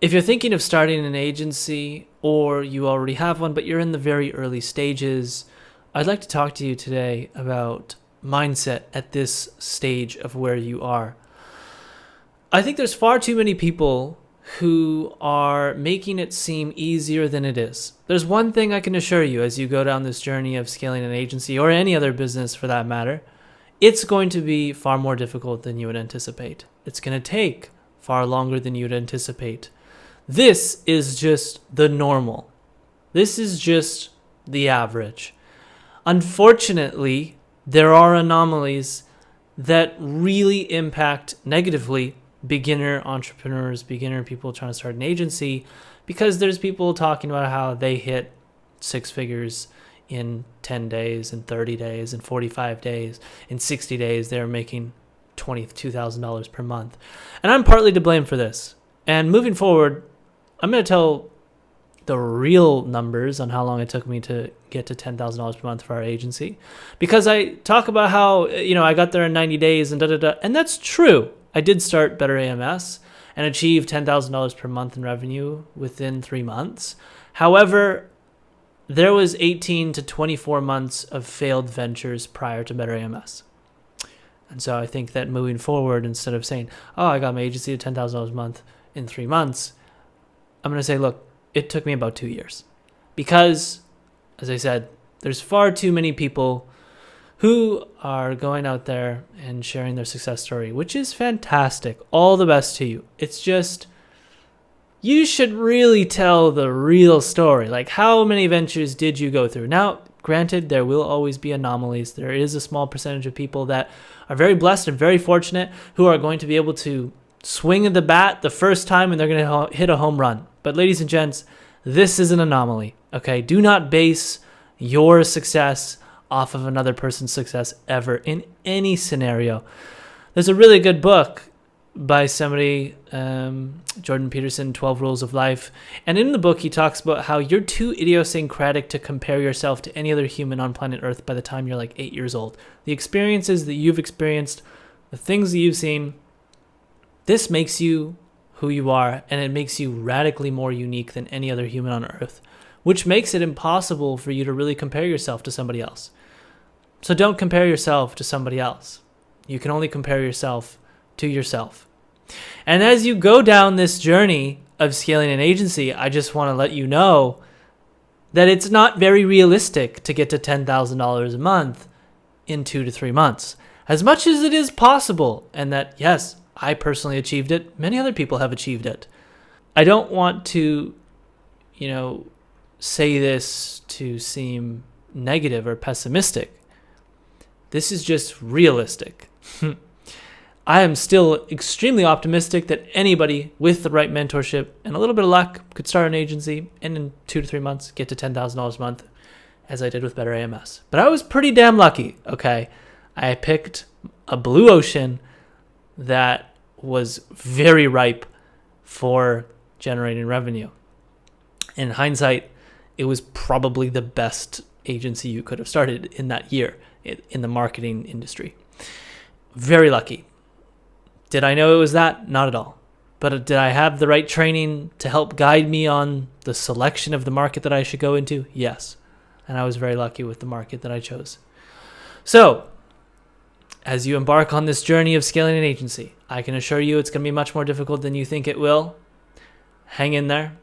If you're thinking of starting an agency or you already have one, but you're in the very early stages, I'd like to talk to you today about mindset at this stage of where you are. I think there's far too many people who are making it seem easier than it is. There's one thing I can assure you as you go down this journey of scaling an agency or any other business for that matter, it's going to be far more difficult than you would anticipate. It's going to take far longer than you'd anticipate. This is just the normal. This is just the average. Unfortunately, there are anomalies that really impact negatively beginner entrepreneurs, beginner people trying to start an agency, because there's people talking about how they hit six figures in 10 days, in 30 days, in 45 days, in 60 days, they're making $22,000 per month. And I'm partly to blame for this. And moving forward, I'm going to tell the real numbers on how long it took me to get to $10,000 per month for our agency, because I talk about how, I got there in 90 days and and that's true. I did start Better AMS and achieve $10,000 per month in revenue within 3 months. However, there was 18 to 24 months of failed ventures prior to Better AMS. And so I think that moving forward, instead of saying, oh, I got my agency to $10,000 a month in 3 months, I'm going to say, look, it took me about 2 years. Because, as I said, there's far too many people who are going out there and sharing their success story, which is fantastic. All the best to you. It's just, you should really tell the real story. Like, how many ventures did you go through? Now, granted, there will always be anomalies. There is a small percentage of people that are very blessed and very fortunate who are going to be able to swing at the bat the first time and they're going to hit a home run. But ladies and gents, this is an anomaly, okay? Do not base your success off of another person's success ever in any scenario. There's a really good book by somebody, Jordan Peterson, 12 Rules of Life. And in the book, he talks about how you're too idiosyncratic to compare yourself to any other human on planet Earth by the time you're like 8 years old. The experiences that you've experienced, the things that you've seen, this makes you who you are, and it makes you radically more unique than any other human on Earth, which makes it impossible for you to really compare yourself to somebody else. So don't compare yourself to somebody else. You can only compare yourself to yourself. And as you go down this journey of scaling an agency, I just want to let you know that it's not very realistic to get to $10,000 a month in 2 to 3 months. As much as it is possible, and that, yes, I personally achieved it, many other people have achieved it. I don't want to, say this to seem negative or pessimistic. This is just realistic. I am still extremely optimistic that anybody with the right mentorship and a little bit of luck could start an agency and in 2 to 3 months get to $10,000 a month, as I did with Better AMS. But I was pretty damn lucky, okay? I picked a blue ocean that was very ripe for generating revenue. In hindsight, it was probably the best agency you could have started in that year in the marketing industry. Very lucky. Did I know it was that? Not at all. But did I have the right training to help guide me on the selection of the market that I should go into? Yes. And I was very lucky with the market that I chose. So, as you embark on this journey of scaling an agency, I can assure you it's going to be much more difficult than you think it will. Hang in there.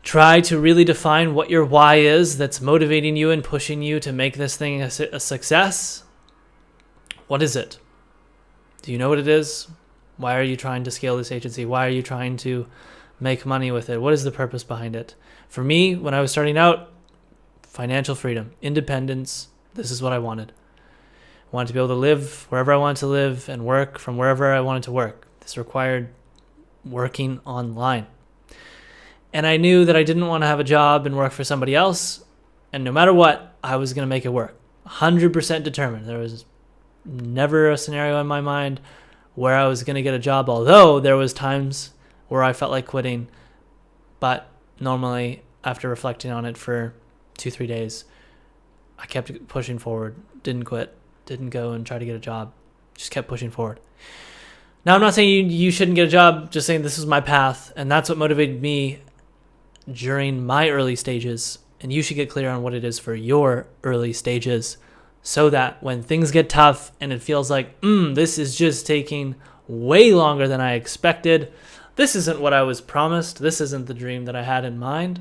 Try to really define what your why is that's motivating you and pushing you to make this thing a success. What is it? Do you know what it is? Why are you trying to scale this agency? Why are you trying to make money with it? What is the purpose behind it? For me, when I was starting out, financial freedom, independence, this is what I wanted. I wanted to be able to live wherever I wanted to live and work from wherever I wanted to work. This required working online. And I knew that I didn't want to have a job and work for somebody else. And no matter what, I was going to make it work. 100% determined. There was never a scenario in my mind where I was going to get a job, although there was times where I felt like quitting. But normally, after reflecting on it for 2-3 days, I kept pushing forward, didn't quit, didn't go and try to get a job, just kept pushing forward. Now, I'm not saying you shouldn't get a job, just saying this is my path, and that's what motivated me during my early stages. And you should get clear on what it is for your early stages so that when things get tough and it feels like, this is just taking way longer than I expected, this isn't what I was promised, this isn't the dream that I had in mind,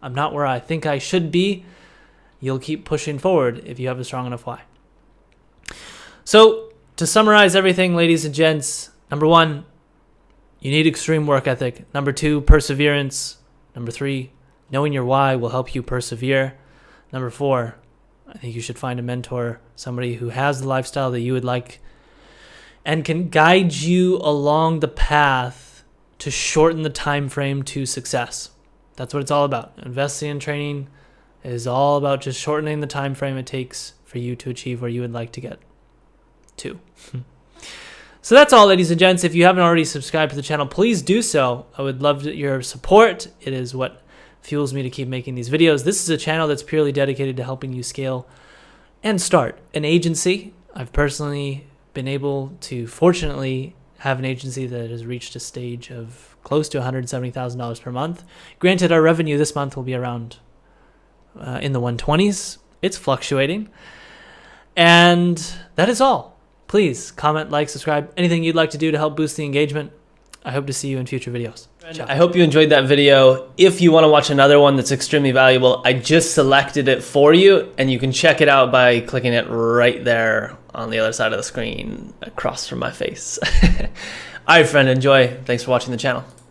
I'm not where I think I should be, you'll keep pushing forward if you have a strong enough why. So, to summarize everything, ladies and gents, number 1, you need extreme work ethic. Number 2, perseverance. Number 3, knowing your why will help you persevere. Number 4, I think you should find a mentor, somebody who has the lifestyle that you would like and can guide you along the path to shorten the time frame to success. That's what it's all about. Investing in training is all about just shortening the time frame it takes for you to achieve where you would like to get to. So that's all, ladies and gents. If you haven't already subscribed to the channel, please do so. I would love your support. It is what fuels me to keep making these videos. This is a channel that's purely dedicated to helping you scale and start an agency. I've personally been able to, fortunately, have an agency that has reached a stage of close to $170,000 per month. Granted, our revenue this month will be around in the 120s. It's fluctuating. And that is all. Please comment, like, subscribe, anything you'd like to do to help boost the engagement. I hope to see you in future videos. Ciao. I hope you enjoyed that video. If you want to watch another one that's extremely valuable, I just selected it for you, and you can check it out by clicking it right there on the other side of the screen across from my face. All right, friend, enjoy. Thanks for watching the channel.